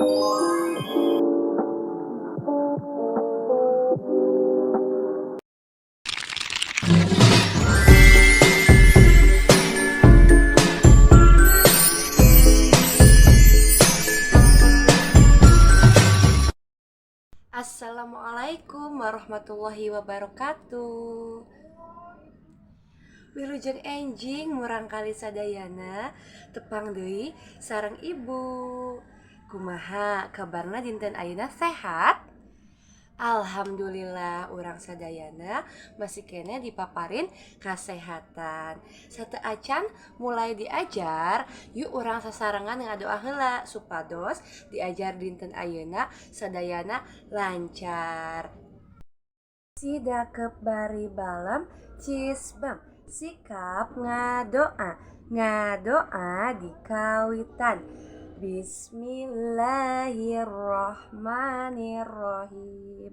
Assalamualaikum warahmatullahi wabarakatuh. Wilujeng enjing murang kali sadayana tepang deui sareng ibu. Kumaha kabarna dinten ayeuna sehat? Alhamdulillah urang sadayana masih kene dipaparin kasehatan. Sate acan mulai diajar, yuk urang sasarengan ngadoa heula supados diajar dinten ayeuna sadayana lancar. Sidakep bari balam cisbam sikap ngadoa dikawitan. Bismillahirrohmanirrohim.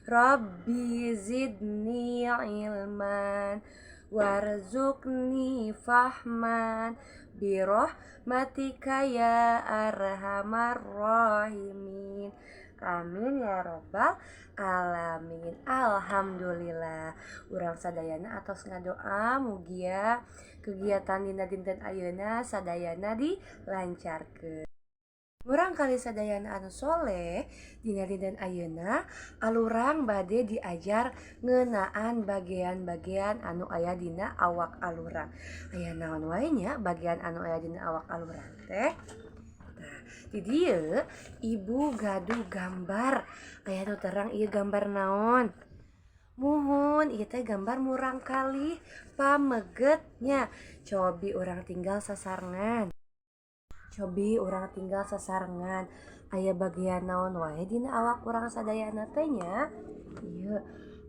Rabbi zidni ilman warzuqni fahman birohmatika ya arhamar rahimin. Amin ya robbal alamin. Alhamdulillah urang sadayana atos ngadoa mugia kegiatan dina dinten ayeuna sadayana dilancarkeun. Urang kali sadayana anu soleh dina dinten ayeuna alurang bade diajar ngeunaan bagian-bagian anu aya dina awak alurang. Aya naon wae nya bagian anu aya dina awak alurang teh? Di dieu ibu gaduh gambar. Aya nu terang ieu gambar naon? Muhun ieu teh gambar murang kali pamegetnya. Cobi urang tinggal sasarengan. Aya bagian naon wae dina awak urang sadayana teh nya? Ieu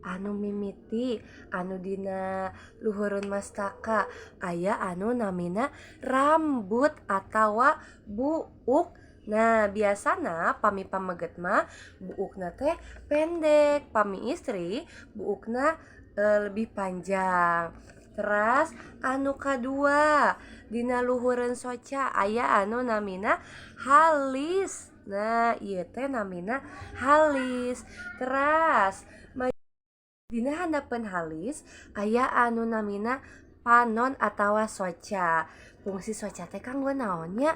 anu mimiti anu dina luhureun mastaka aya anu namina rambut atawa buuk. Nah biasana pami pameget mah buukna teh pendek, pami istri buukna lebih panjang. Teras anu kadua dina luhureun soca aya anu namina halis. Nah ieu teh namina halis. Teras dina handapeun halis aya anu namina panon atawa soca. Fungsi soca teh kanggo naon nya?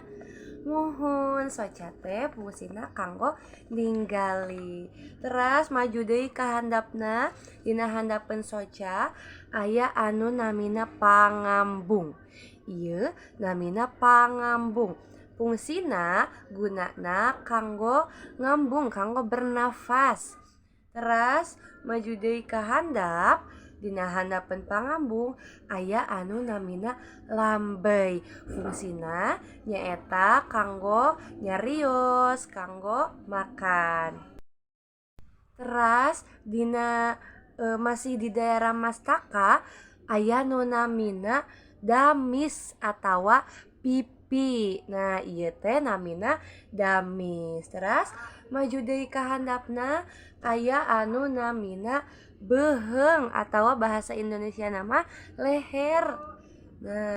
Muhun soca teh fungsina kanggo ninggali. Teras maju deui ka handapna. Dina handapeun soca aya anu namina pangambung. Ieu namina pangambung. Fungsina gunana kanggo ngambung, kanggo bernafas. Teras maju deui ka handap. Dina handapeun pangambung aya anu namina lambei. Fungsina nyaeta kanggo nyarios, kanggo makan. Teras dina masih di daerah mastaka aya nu namina damis atawa pipi. Nah ieu teh namina damis. Teras maju deui ka handapna aya anu namina beuheung atawa bahasa Indonesia nama leher. Nah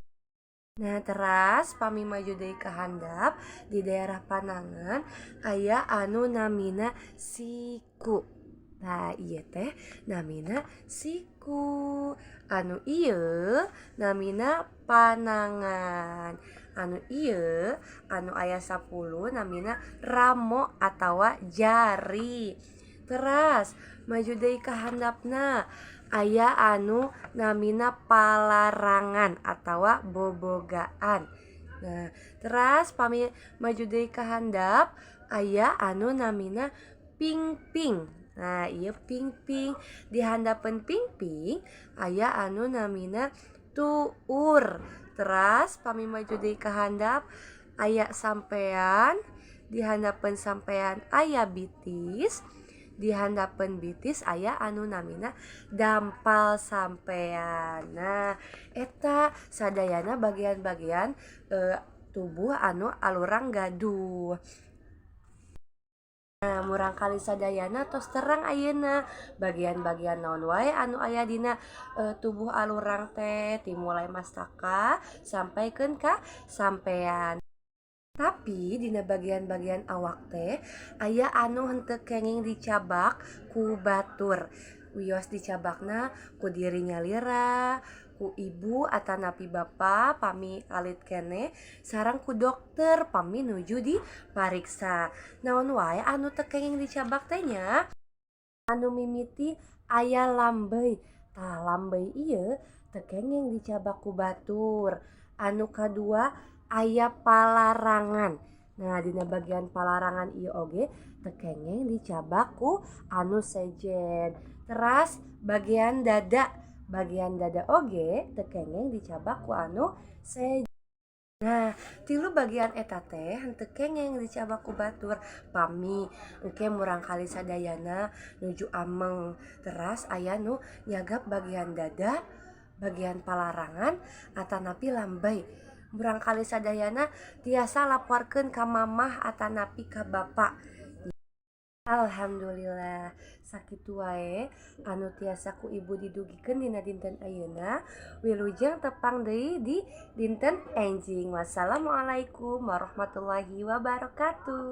teras pami maju deui ka handap di daerah panangan aya anu namina siku. Nah ieu teh namina siku. Anu ieu namina panangan. Anu ieu anu aya 10 namina ramo atawa jari. Teras maju deui ka handapna aya anu namina palarangan atawa bobogaan. Nah teras pami maju deui ka handap aya anu namina pingping. Nah ieu pingping. Di handapeun pingping aya anu namina tuur. Teras pami maju deui ka handap aya sampean. Di handapeun sampean aya bitis. Di handapeun bitis aya anu namina dampal sampean. Nah eta sadayana bagian-bagian tubuh anu alurang gaduh. Nah murang kali sadayana tos terang ayeuna bagian-bagian naon wae anu aya dina tubuh alurang teh dimulai mastaka sampaikeun ka sampean. Tapi dina bagian-bagian awak teh aya anu henteu kenging dicabak ku batur. Wios dicabakna ku dirinya lira, ku ibu atanapi bapa pami alit kene sareng ku dokter pami nuju di pariksa. Naon wae anu teu kenging dicabak teh nya? Anu mimiti aya lambei. Tah lambei ieu teu kenging dicabak ku batur. Anu kadua aya palarangan. Nah, dina bagian palarangan ieu oge teu kenging dicabak ku anu sejen. Teras bagian dada. Bagian dada oge teu kenging dicabak ku anu sejen. Nah, tilu bagian eta teh henteu kengeng dicabak ku batur. Pami engke murang kali sadayana nuju ameng. Teras aya nu nyagap bagian dada, bagian palarangan atanapi lambai. Murang kali sadayana tiasa laporkeun ka mamah atanapi ka bapa. Alhamdulillah sakitu wae anu tiasa ku ibu didugikeun dina dinten ayeuna. Wilujeng tepang deui di dinten enjing. Wassalamualaikum warahmatullahi wabarakatuh.